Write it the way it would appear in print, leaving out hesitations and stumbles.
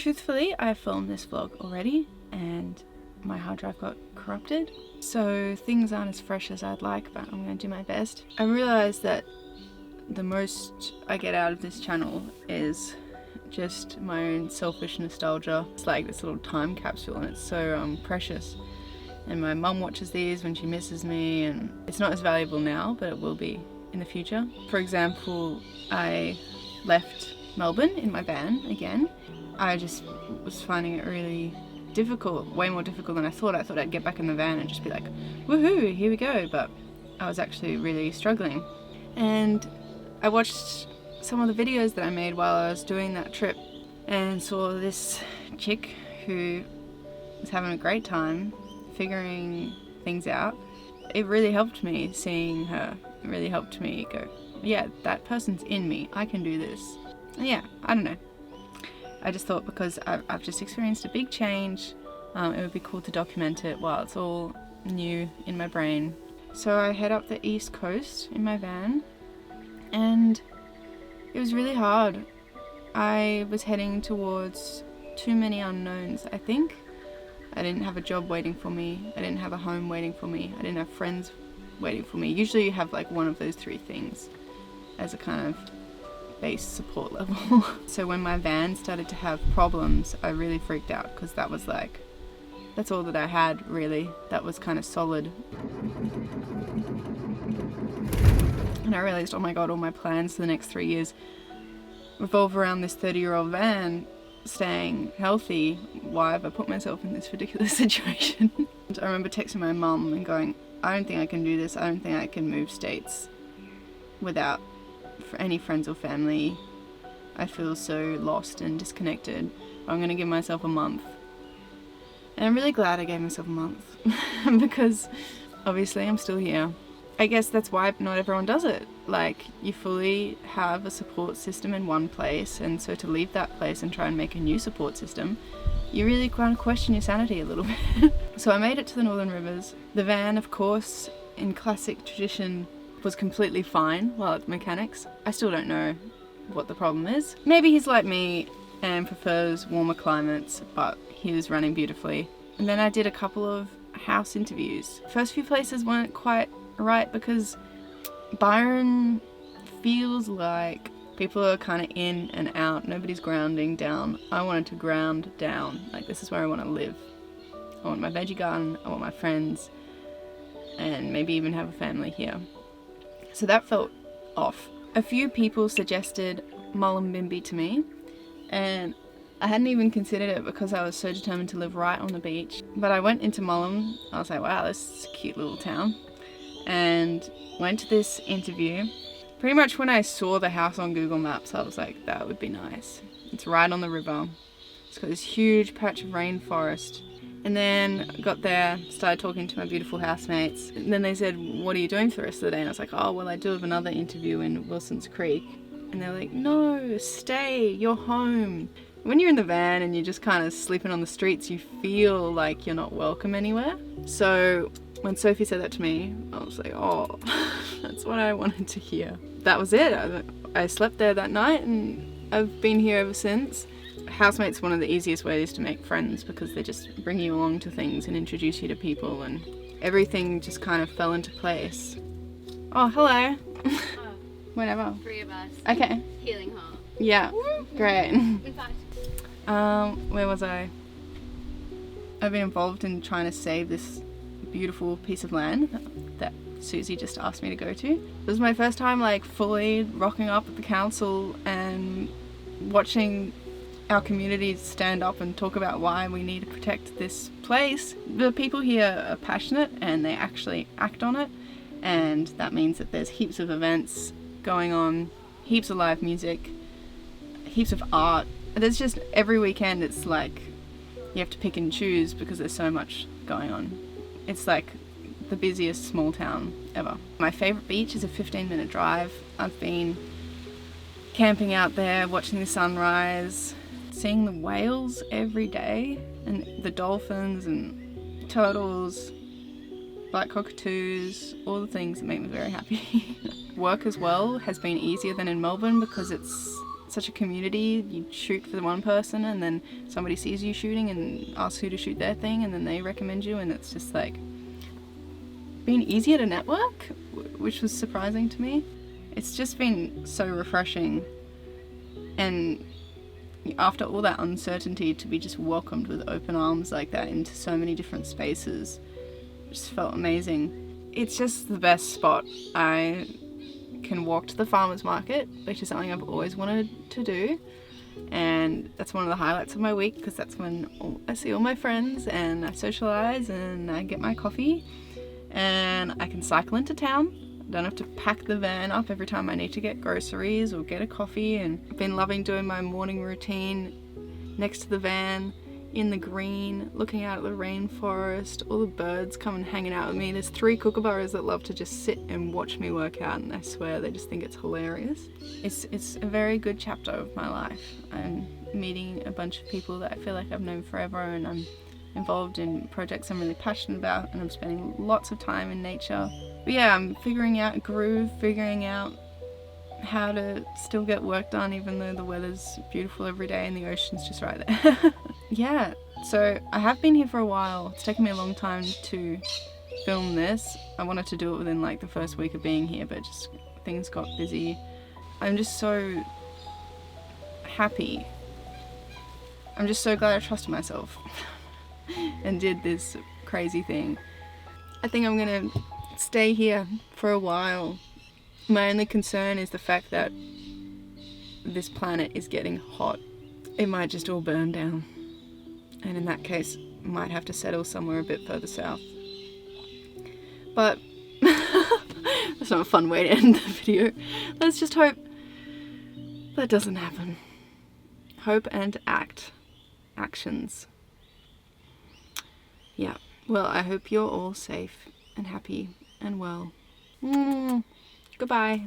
Truthfully, I filmed this vlog already and my hard drive got corrupted, so things aren't as fresh as I'd like, but I'm going to do my best. I realised that the most I get out of this channel is just my own selfish nostalgia. It's like this little time capsule and it's so precious. And my mum watches these when she misses me, and it's not as valuable now, but it will be in the future. For example, I left Melbourne in my van again. I just was finding it really difficult, way more difficult than I thought. I thought I'd get back in the van and just be like, woohoo, here we go, but I was actually really struggling. And I watched some of the videos that I made while I was doing that trip and saw this chick who was having a great time figuring things out. It really helped me seeing her. It really helped me go, yeah, that person's in me. I can do this. And yeah, I don't know. I just thought because I've just experienced a big change, it would be cool to document it while it's all new in my brain. So I head up the East Coast in my van and it was really hard. I was heading towards too many unknowns, I think. I didn't have a job waiting for me. I didn't have a home waiting for me. I didn't have friends waiting for me. Usually you have like one of those three things as a kind of base support level. So when my van started to have problems, I really freaked out because that was like, that's all that I had really. That was kind of solid. And I realized, oh my God, all my plans for the next 3 years revolve around this 30-year-old van staying healthy. Why have I put myself in this ridiculous situation? I remember texting my mum and going, I don't think I can do this. I don't think I can move states without any friends or family. I feel so lost and disconnected. I'm gonna give myself a month. And I'm really glad I gave myself a month because obviously I'm still here. I guess that's why not everyone does it. Like, you fully have a support system in one place, and so to leave that place and try and make a new support system, you really kind of question your sanity a little bit. So I made it to the Northern Rivers. The van, of course, in classic tradition, was completely fine while at the mechanics. I still don't know what the problem is. Maybe he's like me and prefers warmer climates, but he was running beautifully. And then I did a couple of house interviews. First few places weren't quite right because Byron feels like people are kind of in and out. Nobody's grounding down. I wanted to ground down. Like, this is where I want to live. I want my veggie garden, I want my friends, and maybe even have a family here. So that felt off. A few people suggested Mullumbimby to me, and I hadn't even considered it because I was so determined to live right on the beach. But I went into Mullum. I was like, wow, this is a cute little town. And went to this interview. Pretty much when I saw the house on Google Maps, I was like, that would be nice. It's right on the river. It's got this huge patch of rainforest. And then I got there, started talking to my beautiful housemates. And then they said, what are you doing for the rest of the day? And I was like, oh, well, I do have another interview in Wilson's Creek. And they're like, no, stay, you're home. When you're in the van and you're just kind of sleeping on the streets, you feel like you're not welcome anywhere. So when Sophie said that to me, I was like, oh, that's what I wanted to hear. That was it. I slept there that night and I've been here ever since. Housemates are one of the easiest ways to make friends because they just bring you along to things and introduce you to people, and everything just kind of fell into place. Oh, hello. Oh, Whatever. 3 of us. Okay. Healing heart. Yeah. Great. In fact, Where was I? I've been involved in trying to save this beautiful piece of land that Susie just asked me to go to. It was my first time like fully rocking up at the council and watching our community stand up and talk about why we need to protect this place. The people here are passionate and they actually act on it, and that means that there's heaps of events going on, heaps of live music, heaps of art. There's just every weekend it's like you have to pick and choose because there's so much going on. It's like the busiest small town ever. My favourite beach is a 15-minute drive. I've been camping out there, watching the sunrise, seeing the whales every day, and the dolphins and turtles, black cockatoos, all the things that make me very happy. Work as well has been easier than in Melbourne because it's such a community. You shoot for the one person and then somebody sees you shooting and asks who to shoot their thing, and then they recommend you, and it's just like been easier to network, which was surprising to me. It's just been so refreshing, and after all that uncertainty, to be just welcomed with open arms like that into so many different spaces just felt amazing. It's just the best spot. I can walk to the farmers market, which is something I've always wanted to do, and that's one of the highlights of my week because that's when I see all my friends and I socialise and I get my coffee, and I can cycle into town. I don't have to pack the van up every time I need to get groceries or get a coffee, and I've been loving doing my morning routine next to the van in the green, looking out at the rainforest, all the birds come and hanging out with me. There's 3 kookaburras that love to just sit and watch me work out, and I swear they just think it's hilarious. It's a very good chapter of my life. I'm meeting a bunch of people that I feel like I've known forever, and I'm involved in projects I'm really passionate about, and I'm spending lots of time in nature. But yeah, I'm figuring out a groove, figuring out how to still get work done even though the weather's beautiful every day and the ocean's just right there. Yeah, so I have been here for a while. It's taken me a long time to film this. I wanted to do it within like the first week of being here, but just things got busy. I'm just so happy. I'm just so glad I trusted myself and did this crazy thing. I think I'm gonna stay here for a while. My only concern is the fact that this planet is getting hot. It might just all burn down. And in that case, might have to settle somewhere a bit further south. But that's not a fun way to end the video. Let's just hope that doesn't happen. Hope and actions. Yeah, well, I hope you're all safe and happy and well. Goodbye.